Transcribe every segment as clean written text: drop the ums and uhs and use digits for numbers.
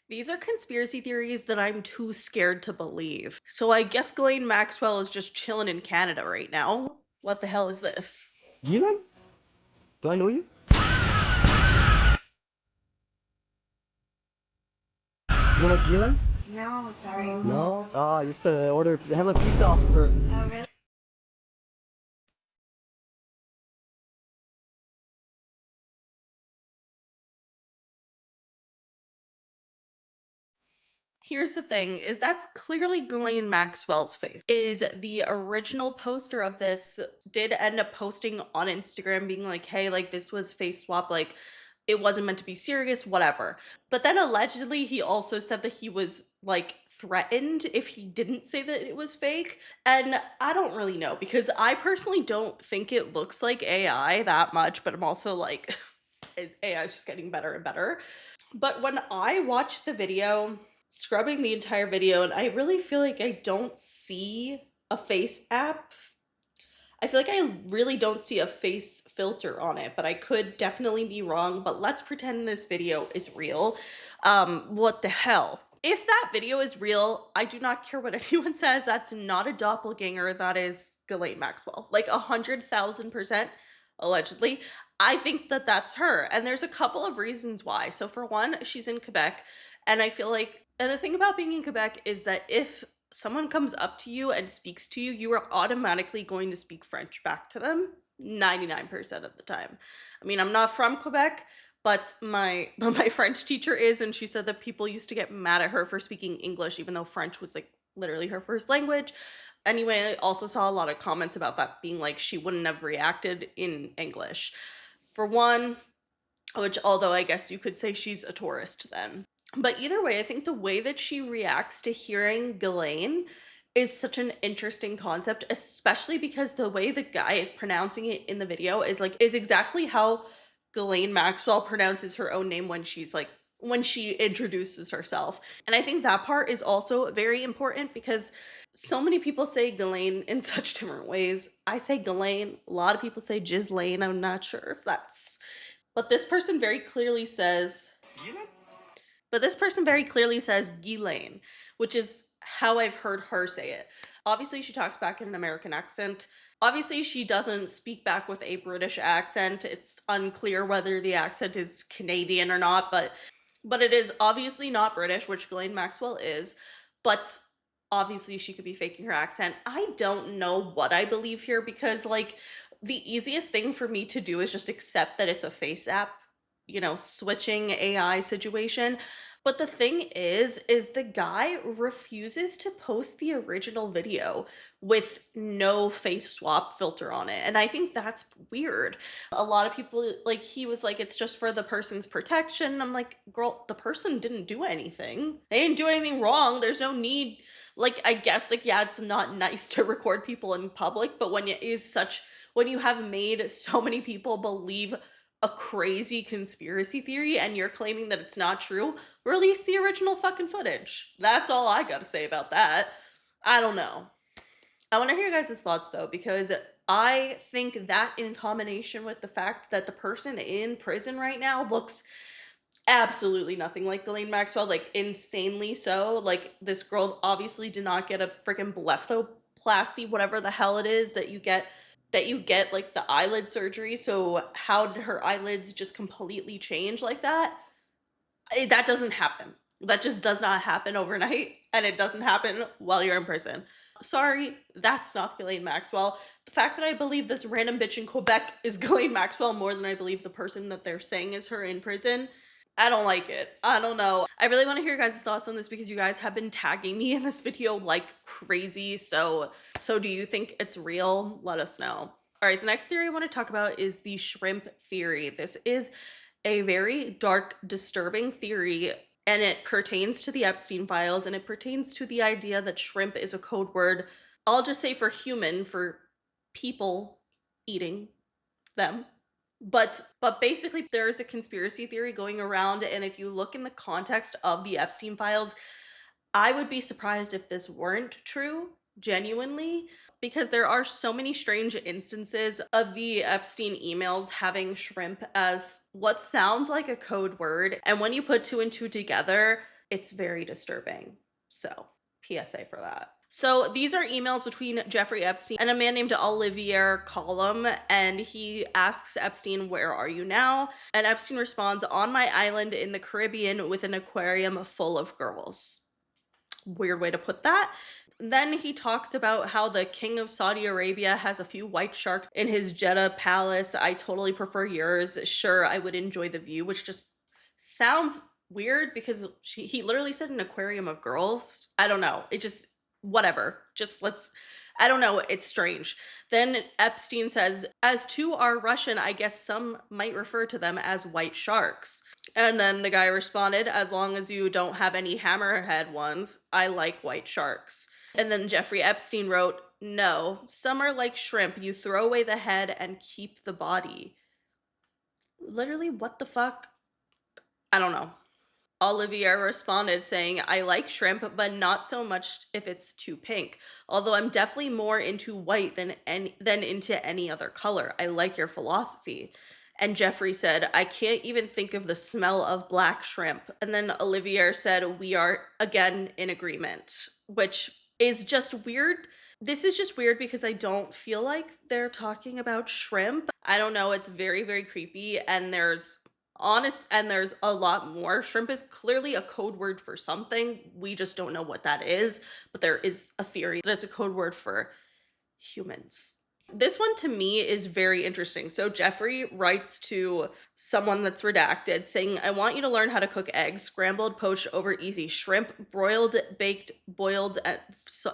These are conspiracy theories that I'm too scared to believe. So I guess Ghislaine Maxwell is just chilling in Canada right now. What the hell is this? Ghislaine? Do I know you? You know Ghislaine? No, sorry. No? I used to order have a pizza off of her. Oh, really? Here's the thing, is that's clearly Ghislaine Maxwell's face. Is the original poster of this did end up posting on Instagram being like, hey, like this was face swap, like it wasn't meant to be serious, whatever. But then allegedly he also said that he was like threatened if he didn't say that it was fake. And I don't really know because I personally don't think it looks like AI that much, but I'm also like AI is just getting better and better. But when I watched the video, scrubbing the entire video, and I really feel like I don't see a face app. I feel like I really don't see a face filter on it, but I could definitely be wrong. But let's pretend this video is real. What the hell? If that video is real, I do not care what anyone says. That's not a doppelganger. That is Ghislaine Maxwell. Like 100,000%, allegedly. I think that that's her. And there's a couple of reasons why. So, for one, she's in Quebec. And I feel like, and the thing about being in Quebec is that if someone comes up to you and speaks to you, you are automatically going to speak French back to them 99% of the time. I mean, I'm not from Quebec, but my French teacher is, and she said that people used to get mad at her for speaking English even though French was like literally her first language. Anyway, I also saw a lot of comments about that being like she wouldn't have reacted in English. For one, which although I guess you could say she's a tourist then. But either way, I think the way that she reacts to hearing Ghislaine is such an interesting concept, especially because the way the guy is pronouncing it in the video is exactly how Ghislaine Maxwell pronounces her own name when she introduces herself. And I think that part is also very important because so many people say Ghislaine in such different ways. I say Ghislaine, a lot of people say Ghislaine. I'm not sure if that's, but this person very clearly says Ghislaine, which is how I've heard her say it. Obviously, she talks back in an American accent. Obviously, she doesn't speak back with a British accent. It's unclear whether the accent is Canadian or not, but it is obviously not British, which Ghislaine Maxwell is. But obviously, she could be faking her accent. I don't know what I believe here because, like, the easiest thing for me to do is just accept that it's a face app, switching AI situation. But the thing is the guy refuses to post the original video with no face swap filter on it. And I think that's weird. A lot of people, like, he was like, it's just for the person's protection. I'm like, girl, the person didn't do anything. They didn't do anything wrong. There's no need. Like, I guess, like, yeah, it's not nice to record people in public, but when you have made so many people believe a crazy conspiracy theory and you're claiming that it's not true, release the original fucking footage. That's all I gotta say about that. I don't know. I want to hear your guys' thoughts though, because I think that in combination with the fact that the person in prison right now looks absolutely nothing like Ghislaine Maxwell, like insanely so. Like this girl obviously did not get a freaking blepharoplasty, whatever the hell it is that you get like the eyelid surgery. So how did her eyelids just completely change like that? That doesn't happen. That just does not happen overnight, and it doesn't happen while you're in prison. Sorry, that's not Ghislaine Maxwell. The fact that I believe this random bitch in Quebec is Ghislaine Maxwell more than I believe the person that they're saying is her in prison, I don't like it. I don't know. I really want to hear your guys' thoughts on this because you guys have been tagging me in this video like crazy. So do you think it's real? Let us know. All right, the next theory I want to talk about is the shrimp theory. This is a very dark, disturbing theory, and it pertains to the Epstein files, and it pertains to the idea that shrimp is a code word, I'll just say for human, for people eating them. But basically there is a conspiracy theory going around, and if you look in the context of the Epstein files, I would be surprised if this weren't true, genuinely, because there are so many strange instances of the Epstein emails having shrimp as what sounds like a code word. And when you put two and two together, It's very disturbing. So, PSA for that. So these are emails between Jeffrey Epstein and a man named Olivier Collum, and he asks Epstein, "Where are you now?" And Epstein responds, "On my island in the Caribbean with an aquarium full of girls." Weird way to put that. Then he talks about how the king of Saudi Arabia has a few white sharks in his Jeddah palace. "I totally prefer yours. Sure, I would enjoy the view," which just sounds weird because he literally said an aquarium of girls. I don't know. It just, whatever. Just let's, I don't know. It's strange. Then Epstein says, "As two are Russian, I guess some might refer to them as white sharks." And then the guy responded, "As long as you don't have any hammerhead ones, I like white sharks." And then Jeffrey Epstein wrote, "No, some are like shrimp. You throw away the head and keep the body." Literally, what the fuck? I don't know. Olivier responded saying, "I like shrimp, but not so much if it's too pink. Although I'm definitely more into white than into any other color. I like your philosophy." And Jeffrey said, "I can't even think of the smell of black shrimp." And then Olivier said, "We are again in agreement," which is just weird. This is just weird because I don't feel like they're talking about shrimp. I don't know. It's very, very creepy. And there's a lot more. Shrimp is clearly a code word for something. We just don't know what that is. But there is a theory that it's a code word for humans. This one to me is very interesting. So Jeffrey writes to someone that's redacted saying, "I want you to learn how to cook eggs, scrambled, poached, over easy, shrimp, broiled, baked, boiled,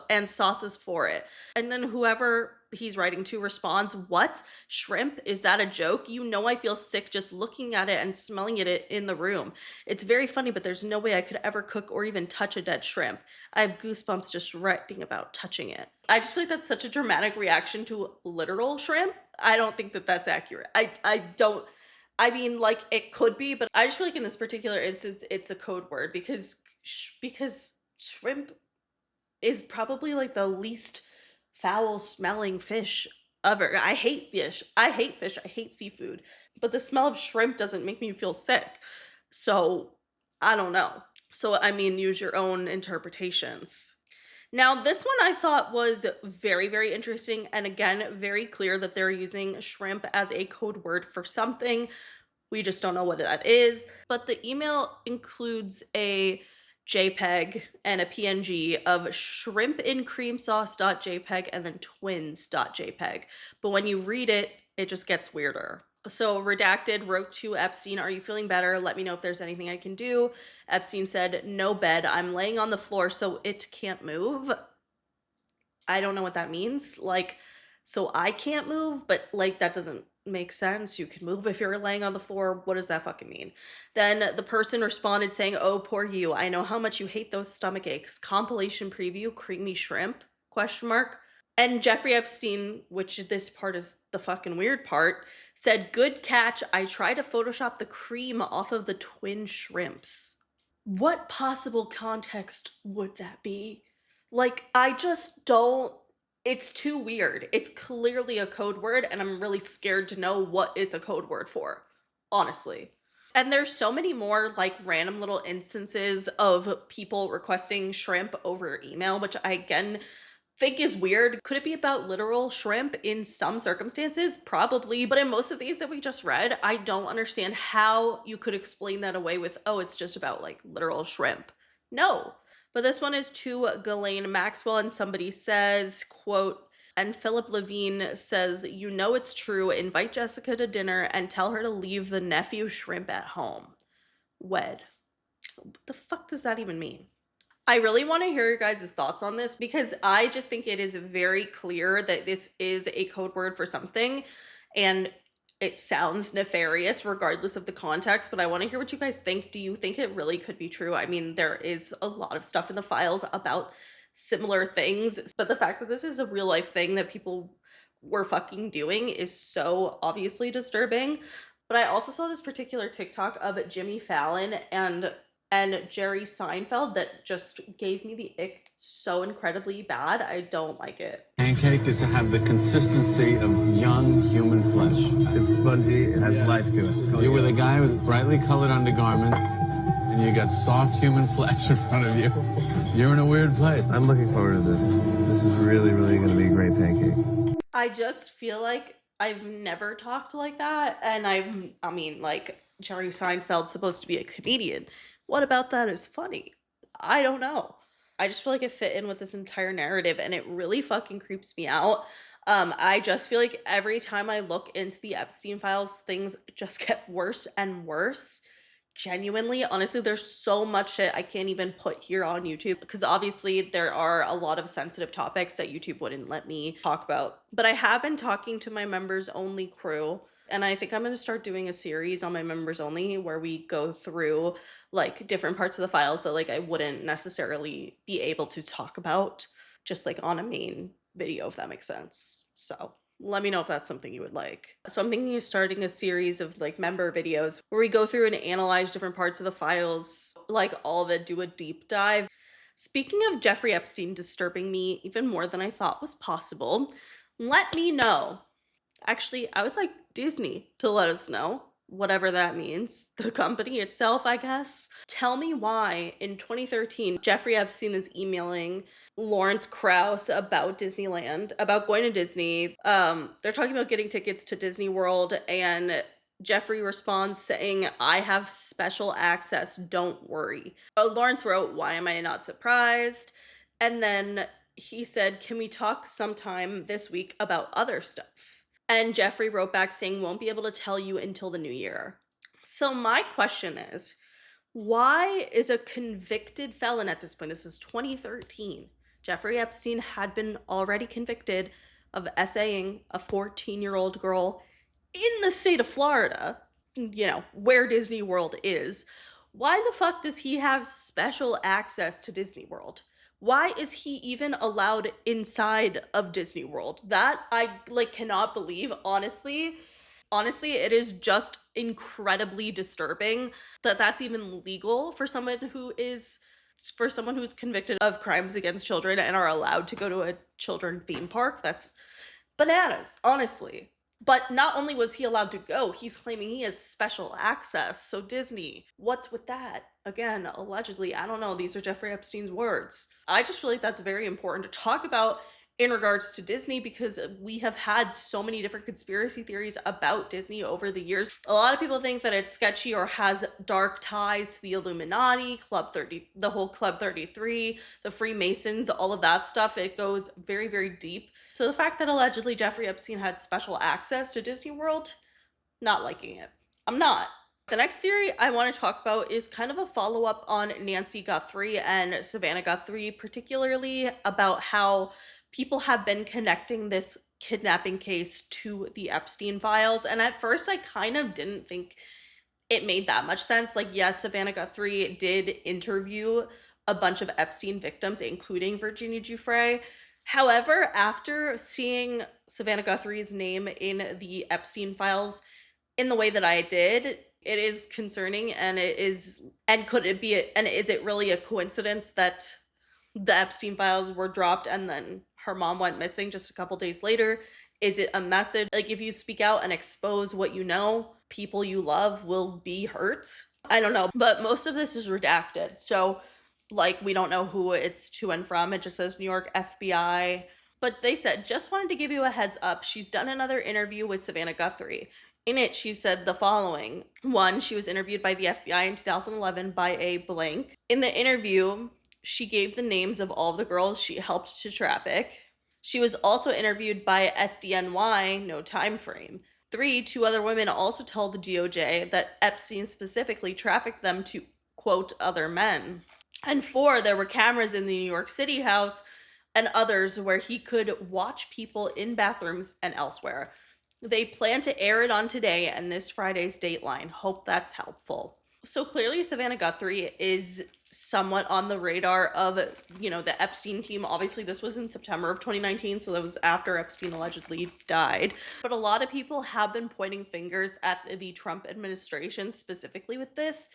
and sauces for it." And then whoever he's writing to responds, "What? Shrimp? Is that a joke? You know I feel sick just looking at it and smelling it in the room. It's very funny, but there's no way I could ever cook or even touch a dead shrimp. I have goosebumps just writing about touching it." I just feel like that's such a dramatic reaction to literal shrimp. I don't think that that's accurate. I don't. I mean, like, it could be, but I just feel like in this particular instance, it's a code word because shrimp is probably like the least foul smelling fish ever. I hate fish. I hate fish. I hate seafood. But the smell of shrimp doesn't make me feel sick. So I don't know. So, I mean, use your own interpretations. Now, this one I thought was very, very interesting. And again, very clear that they're using shrimp as a code word for something. We just don't know what that is. But the email includes a JPEG and a PNG of shrimp in cream sauce.jpg and then twins.jpg. But when you read it, it just gets weirder. So Redacted wrote to Epstein, "Are you feeling better? Let me know if there's anything I can do." Epstein said, "No bed. I'm laying on the floor so it can't move." I don't know what that means. Like, so I can't move, but like that doesn't make sense. You can move if you're laying on the floor. What does that fucking mean? Then the person responded saying, "Oh, poor you. I know how much you hate those stomach aches. Compilation preview, creamy shrimp? Question mark." And Jeffrey Epstein, which this part is the fucking weird part, said, "Good catch. I tried to Photoshop the cream off of the twin shrimps." What possible context would that be? Like, I just don't. It's too weird. It's clearly a code word, and I'm really scared to know what it's a code word for, honestly. And there's so many more like random little instances of people requesting shrimp over email, which I again think is weird. Could it be about literal shrimp in some circumstances? Probably. But in most of these that we just read, I don't understand how you could explain that away with, "Oh, it's just about like literal shrimp." No. But this one is to Ghislaine Maxwell, and somebody says, quote, "And Philip Levine says, you know it's true. Invite Jessica to dinner and tell her to leave the nephew shrimp at home. Wed." What the fuck does that even mean? I really want to hear your guys' thoughts on this because I just think it is very clear that this is a code word for something and it sounds nefarious regardless of the context, but I want to hear what you guys think. Do you think it really could be true? I mean, there is a lot of stuff in the files about similar things, but the fact that this is a real life thing that people were fucking doing is so obviously disturbing. But I also saw this particular TikTok of Jimmy Fallon and Jerry Seinfeld that just gave me the ick so incredibly bad. I don't like it. Pancake is to have the consistency of young human flesh. It's spongy, it has life to it. You're with a guy with brightly colored undergarments and you got soft human flesh in front of you, you're in a weird place. I'm looking forward to this. This is really, really going to be a great pancake. I just feel like I've never talked like that, and I mean, like, Jerry Seinfeld's supposed to be a comedian. What about that is funny? I don't know. I just feel like it fit in with this entire narrative, and it really fucking creeps me out. I just feel like every time I look into the Epstein files, things just get worse and worse. Genuinely, honestly, there's so much shit I can't even put here on YouTube because obviously there are a lot of sensitive topics that YouTube wouldn't let me talk about. But I have been talking to my members only crew, and I think I'm going to start doing a series on my members only where we go through like different parts of the files that like I wouldn't necessarily be able to talk about just like on a main video, if that makes sense. So let me know if that's something you would like. So I'm thinking of starting a series of like member videos where we go through and analyze different parts of the files, like all of it, do a deep dive. Speaking of Jeffrey Epstein disturbing me even more than I thought was possible, let me know. Actually, I would like Disney to let us know, whatever that means. The company itself, I guess. Tell me why in 2013 Jeffrey Epstein is emailing Lawrence Krauss about Disneyland, about going to Disney. They're talking about getting tickets to Disney World, and Jeffrey responds saying, "I have special access, don't worry." Lawrence wrote, "Why am I not surprised?" And then he said, "Can we talk sometime this week about other stuff?" And Jeffrey wrote back saying, "Won't be able to tell you until the new year." So my question is, why is a convicted felon at this point? This is 2013. Jeffrey Epstein had been already convicted of essaying a 14-year-old girl in the state of Florida, you know, where Disney World is. Why the fuck does he have special access to Disney World? Why is he even allowed inside of Disney World? That I like cannot believe, honestly. Honestly, it is just incredibly disturbing that that's even legal for someone who's convicted of crimes against children and are allowed to go to a children theme park. That's bananas, honestly. But not only was he allowed to go, he's claiming he has special access. So Disney, what's with that? Again, allegedly, I don't know. These are Jeffrey Epstein's words. I just feel like that's very important to talk about in regards to Disney because we have had so many different conspiracy theories about Disney over the years. A lot of people think that it's sketchy or has dark ties to the Illuminati, Club 30, the whole Club 33, the Freemasons, all of that stuff. It goes very, very deep. So the fact that allegedly Jeffrey Epstein had special access to Disney World, not liking it. I'm not. The next theory I want to talk about is kind of a follow-up on Nancy Guthrie and Savannah Guthrie, particularly about how people have been connecting this kidnapping case to the Epstein files. And at first, I kind of didn't think it made that much sense. Like, yes, Savannah Guthrie did interview a bunch of Epstein victims, including Virginia Giuffre. However, after seeing Savannah Guthrie's name in the Epstein files in the way that I did, it is concerning, and is it really a coincidence that the Epstein files were dropped and then her mom went missing just a couple days later? Is it a message? Like, if you speak out and expose what you know, people you love will be hurt. I don't know, but most of this is redacted. So, like, we don't know who it's to and from. It just says New York FBI. But they said, "Just wanted to give you a heads up. She's done another interview with Savannah Guthrie. In it, she said the following. One, she was interviewed by the FBI in 2011 by a blank. In the interview, she gave the names of all of the girls she helped to traffic. She was also interviewed by SDNY, no time frame. 3, 2 other women also told the DOJ that Epstein specifically trafficked them to, quote, other men. And 4, there were cameras in the New York City house and others where he could watch people in bathrooms and elsewhere. They plan to air it on today and this Friday's Dateline. Hope that's helpful." So clearly Savannah Guthrie is somewhat on the radar of, you know, the Epstein team. Obviously, this was in September of 2019, so that was after Epstein allegedly died. But a lot of people have been pointing fingers at the Trump administration specifically with this.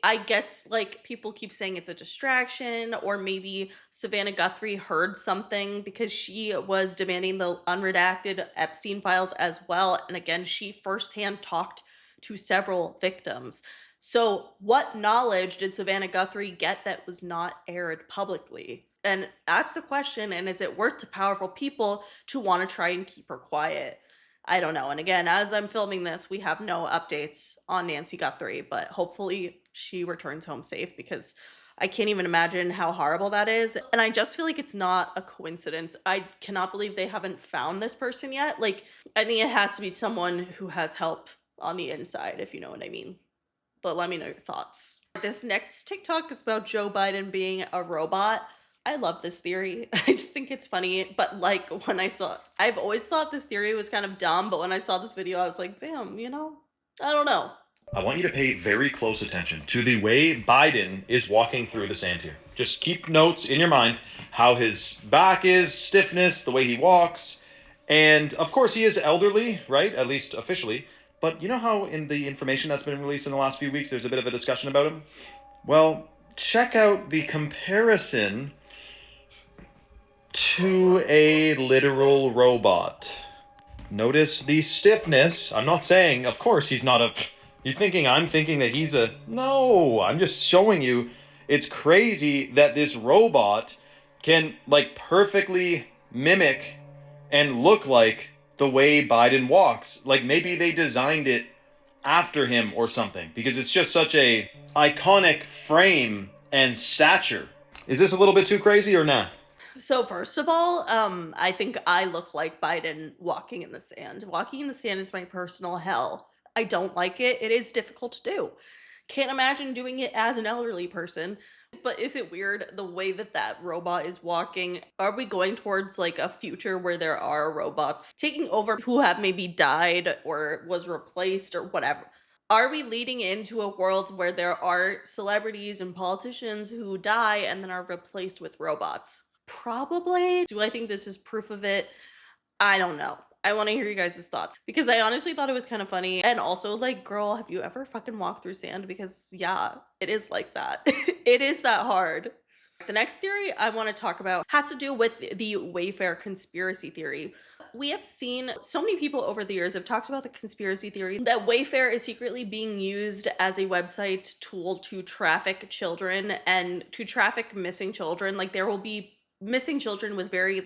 I guess, like, people keep saying it's a distraction, or maybe Savannah Guthrie heard something because she was demanding the unredacted Epstein files as well. And again, she firsthand talked to several victims. So, what knowledge did Savannah Guthrie get that was not aired publicly? And that's the question. And is it worth to powerful people to want to try and keep her quiet? I don't know. And again, as I'm filming this, we have no updates on Nancy Guthrie, but hopefully she returns home safe because I can't even imagine how horrible that is. And I just feel like it's not a coincidence. I cannot believe they haven't found this person yet. Like, I think it has to be someone who has help on the inside, if you know what I mean. But let me know your thoughts. This next TikTok is about Joe Biden being a robot. I love this theory. I just think it's funny. But like when I've always thought this theory was kind of dumb, but when I saw this video, I was like, damn, I don't know. I want you to pay very close attention to the way Biden is walking through the sand here. Just keep notes in your mind how his back is, stiffness, the way he walks. And of course, he is elderly, right? At least officially. But you know how in the information that's been released in the last few weeks, there's a bit of a discussion about him? Well, check out the comparison to a literal robot. Notice the stiffness. I'm not saying, of course, he's not a... I'm thinking that he's a... No, I'm just showing you. It's crazy that this robot can, like, perfectly mimic and look like the way Biden walks. Like, maybe they designed it after him or something, because it's just such a iconic frame and stature. Is this a little bit too crazy or not? So first of all, I think I look like Biden walking in the sand. Walking in the sand is my personal hell. I don't like it. It is difficult to do. Can't imagine doing it as an elderly person. But is it weird the way that that robot is walking? Are we going towards like a future where there are robots taking over who have maybe died or was replaced or whatever? Are we leading into a world where there are celebrities and politicians who die and then are replaced with robots? Probably. Do I think this is proof of it? I don't know. I want to hear you guys' thoughts because I honestly thought it was kind of funny. And also, like, girl, have you ever fucking walked through sand? Because, yeah, it is like that. It is that hard. The next theory I want to talk about has to do with the Wayfair conspiracy theory. We have seen so many people over the years have talked about the conspiracy theory that Wayfair is secretly being used as a website tool to traffic children and to traffic missing children. Like, there will be missing children with very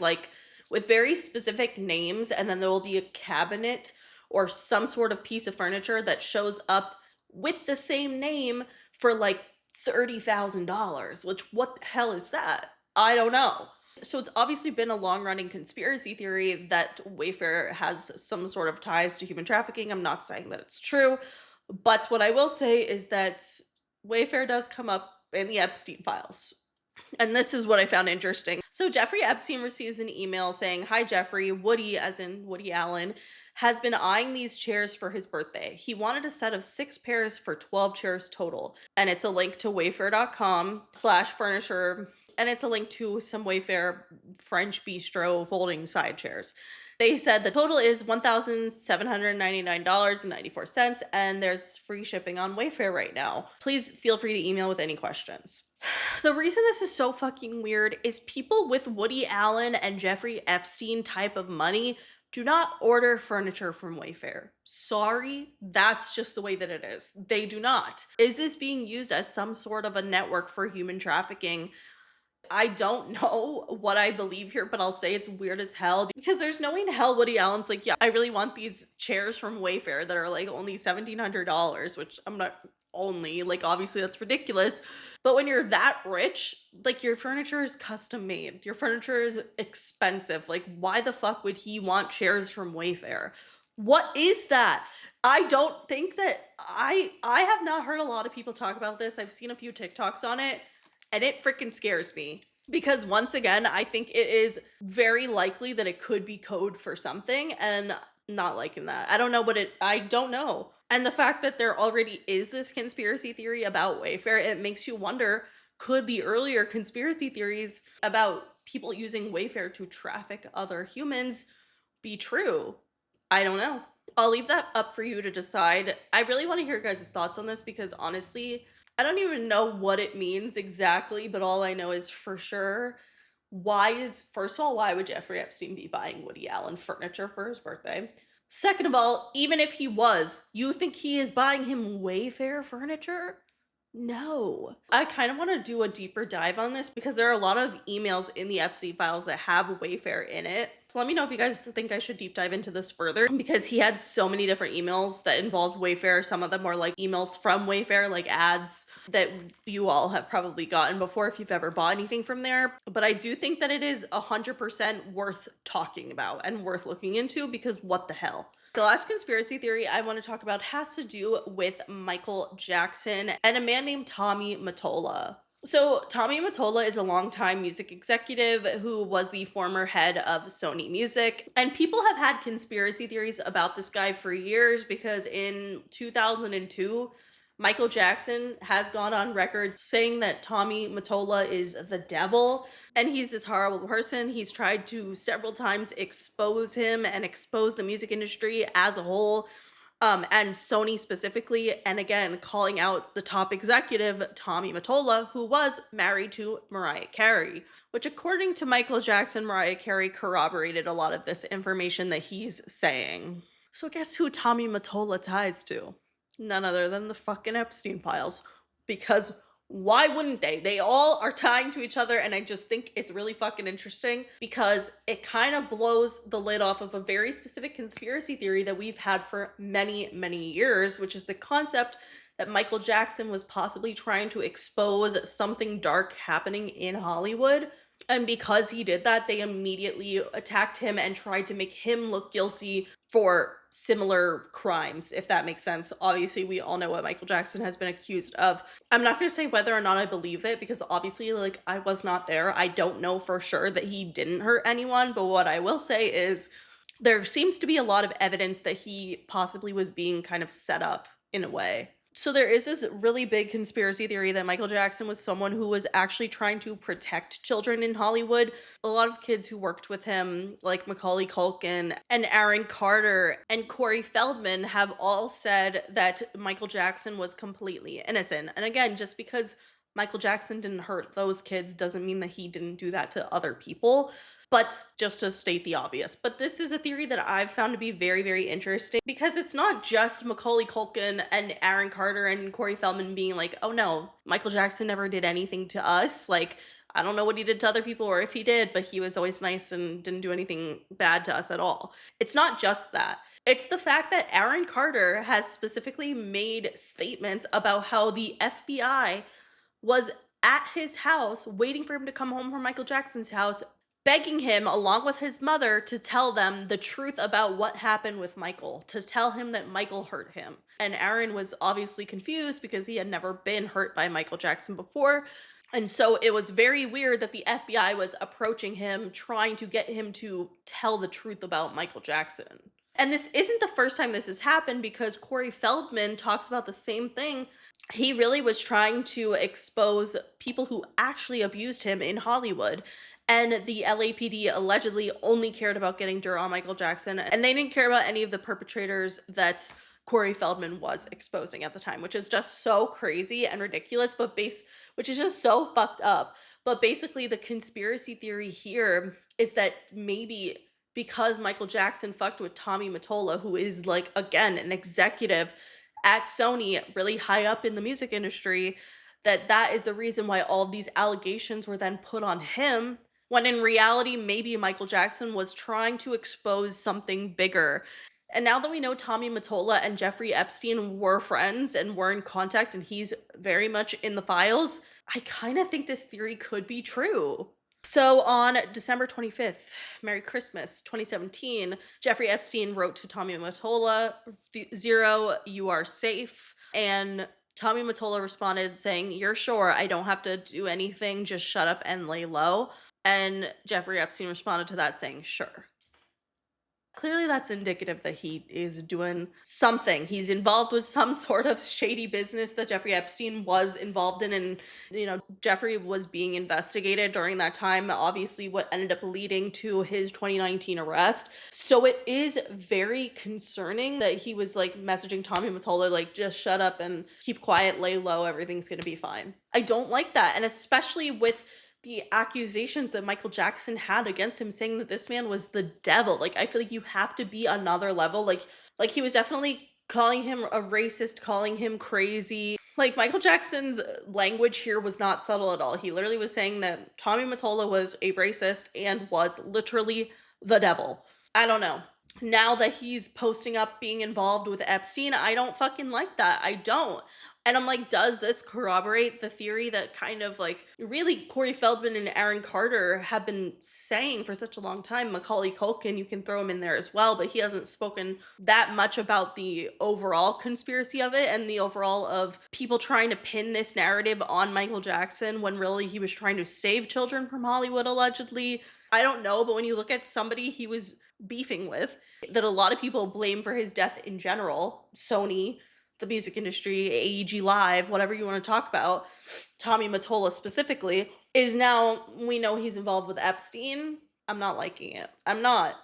specific names, and then there will be a cabinet or some sort of piece of furniture that shows up with the same name for like $30,000, which what the hell is that? I don't know. So it's obviously been a long-running conspiracy theory that Wayfair has some sort of ties to human trafficking. I'm not saying that it's true, but what I will say is that Wayfair does come up in the Epstein files. And this is what I found interesting. So Jeffrey Epstein receives an email saying, "Hi Jeffrey, Woody, as in Woody Allen, has been eyeing these chairs for his birthday. He wanted a set of 6 pairs for 12 chairs total." And it's a link to wayfair.com/furniture. And it's a link to some Wayfair French bistro folding side chairs. They said the total is $1,799.94, and there's free shipping on Wayfair right now. Please feel free to email with any questions. The reason this is so fucking weird is people with Woody Allen and Jeffrey Epstein type of money do not order furniture from Wayfair. Sorry, that's just the way that it is. They do not. Is this being used as some sort of a network for human trafficking? I don't know what I believe here, but I'll say it's weird as hell because there's no way in hell Woody Allen's like, yeah, I really want these chairs from Wayfair that are like only $1,700, which I'm not only, like, obviously that's ridiculous. But when you're that rich, like, your furniture is custom made. Your furniture is expensive. Like, why the fuck would he want chairs from Wayfair? What is that? I don't think that I have not heard a lot of people talk about this. I've seen a few TikToks on it. And it freaking scares me because once again, I think it is very likely that it could be code for something and not liking that. I don't know I don't know. And the fact that there already is this conspiracy theory about Wayfair, it makes you wonder, could the earlier conspiracy theories about people using Wayfair to traffic other humans be true? I don't know. I'll leave that up for you to decide. I really want to hear your guys' thoughts on this because honestly, I don't even know what it means exactly, but all I know is for sure, first of all, why would Jeffrey Epstein be buying Woody Allen furniture for his birthday? Second of all, even if he was, you think he is buying him Wayfair furniture? No. I kind of want to do a deeper dive on this because there are a lot of emails in the Epstein files that have Wayfair in it. So let me know if you guys think I should deep dive into this further because he had so many different emails that involved Wayfair. Some of them were like emails from Wayfair, like ads that you all have probably gotten before if you've ever bought anything from there. But I do think that it is 100% worth talking about and worth looking into because what the hell? The last conspiracy theory I want to talk about has to do with Michael Jackson and a man named Tommy Mottola. So, Tommy Mottola is a longtime music executive who was the former head of Sony Music. And people have had conspiracy theories about this guy for years because in 2002, Michael Jackson has gone on record saying that Tommy Mottola is the devil and he's this horrible person. He's tried to several times expose him and expose the music industry as a whole, and Sony specifically. And again, calling out the top executive, Tommy Mottola, who was married to Mariah Carey, which, according to Michael Jackson, Mariah Carey corroborated a lot of this information that he's saying. So, guess who Tommy Mottola ties to? None other than the fucking Epstein files. Because why wouldn't they? They all are tying to each other, and I just think it's really fucking interesting because it kind of blows the lid off of a very specific conspiracy theory that we've had for many, many years, which is the concept that Michael Jackson was possibly trying to expose something dark happening in Hollywood. And because he did that, they immediately attacked him and tried to make him look guilty for similar crimes, if that makes sense. Obviously, we all know what Michael Jackson has been accused of. I'm not going to say whether or not I believe it because obviously, like, I was not there. I don't know for sure that he didn't hurt anyone, but what I will say is there seems to be a lot of evidence that he possibly was being kind of set up in a way. So there is this really big conspiracy theory that Michael Jackson was someone who was actually trying to protect children in Hollywood. A lot of kids who worked with him, like Macaulay Culkin and Aaron Carter and Corey Feldman, have all said that Michael Jackson was completely innocent. And again, just because Michael Jackson didn't hurt those kids doesn't mean that he didn't do that to other people. But just to state the obvious. But this is a theory that I've found to be very, very interesting because it's not just Macaulay Culkin and Aaron Carter and Corey Feldman being like, oh no, Michael Jackson never did anything to us. Like, I don't know what he did to other people or if he did, but he was always nice and didn't do anything bad to us at all. It's not just that. It's the fact that Aaron Carter has specifically made statements about how the FBI was at his house waiting for him to come home from Michael Jackson's house, begging him along with his mother to tell them the truth about what happened with Michael, to tell him that Michael hurt him. And Aaron was obviously confused because he had never been hurt by Michael Jackson before. And so it was very weird that the FBI was approaching him, trying to get him to tell the truth about Michael Jackson. And this isn't the first time this has happened because Corey Feldman talks about the same thing. He really was trying to expose people who actually abused him in Hollywood. And the LAPD allegedly only cared about getting dirt on Michael Jackson, and they didn't care about any of the perpetrators that Corey Feldman was exposing at the time, which is just so crazy and ridiculous, which is just so fucked up. But basically, the conspiracy theory here is that maybe because Michael Jackson fucked with Tommy Mottola, who is, like, again, an executive at Sony, really high up in the music industry, that is the reason why all of these allegations were then put on him, when in reality, maybe Michael Jackson was trying to expose something bigger. And now that we know Tommy Mottola and Jeffrey Epstein were friends and were in contact and he's very much in the files, I kind of think this theory could be true. So on December 25th, Merry Christmas, 2017, Jeffrey Epstein wrote to Tommy Mottola, 0, you are safe. And Tommy Mottola responded saying, you're sure I don't have to do anything, just shut up and lay low. And Jeffrey Epstein responded to that saying, sure. Clearly that's indicative that he is doing something. He's involved with some sort of shady business that Jeffrey Epstein was involved in. And, Jeffrey was being investigated during that time, obviously what ended up leading to his 2019 arrest. So it is very concerning that he was like messaging Tommy Mottola, like, just shut up and keep quiet, lay low, everything's gonna be fine. I don't like that. And especially with the accusations that Michael Jackson had against him, saying that this man was the devil. Like, I feel like you have to be another level. Like he was definitely calling him a racist, calling him crazy. Like, Michael Jackson's language here was not subtle at all. He literally was saying that Tommy Mottola was a racist and was literally the devil. I don't know. Now that he's posting up being involved with Epstein, I don't fucking like that. I don't. And I'm like, does this corroborate the theory that kind of like really Corey Feldman and Aaron Carter have been saying for such a long time? Macaulay Culkin, you can throw him in there as well, but he hasn't spoken that much about the overall conspiracy of it and the overall of people trying to pin this narrative on Michael Jackson when really he was trying to save children from Hollywood, allegedly. I don't know, but when you look at somebody he was beefing with, that a lot of people blame for his death in general, Sony, the music industry, AEG Live, whatever you want to talk about, Tommy Mottola specifically, is now we know he's involved with Epstein. I'm not liking it. I'm not.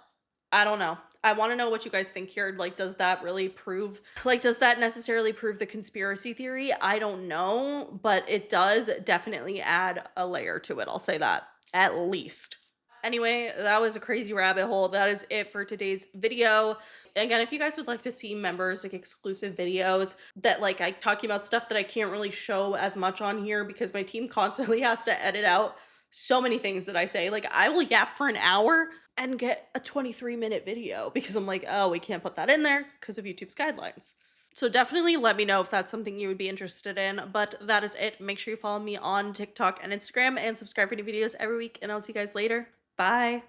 I don't know. I want to know what you guys think here. Like, does that really prove, like, does that necessarily prove the conspiracy theory? I don't know, but it does definitely add a layer to it. I'll say that, at least. Anyway, that was a crazy rabbit hole. That is it for today's video. Again, if you guys would like to see members like exclusive videos that like I talking about stuff that I can't really show as much on here because my team constantly has to edit out so many things that I say. Like, I will yap for an hour and get a 23-minute video because I'm like, oh, we can't put that in there because of YouTube's guidelines. So definitely let me know if that's something you would be interested in. But that is it. Make sure you follow me on TikTok and Instagram and subscribe for new videos every week. And I'll see you guys later. Bye.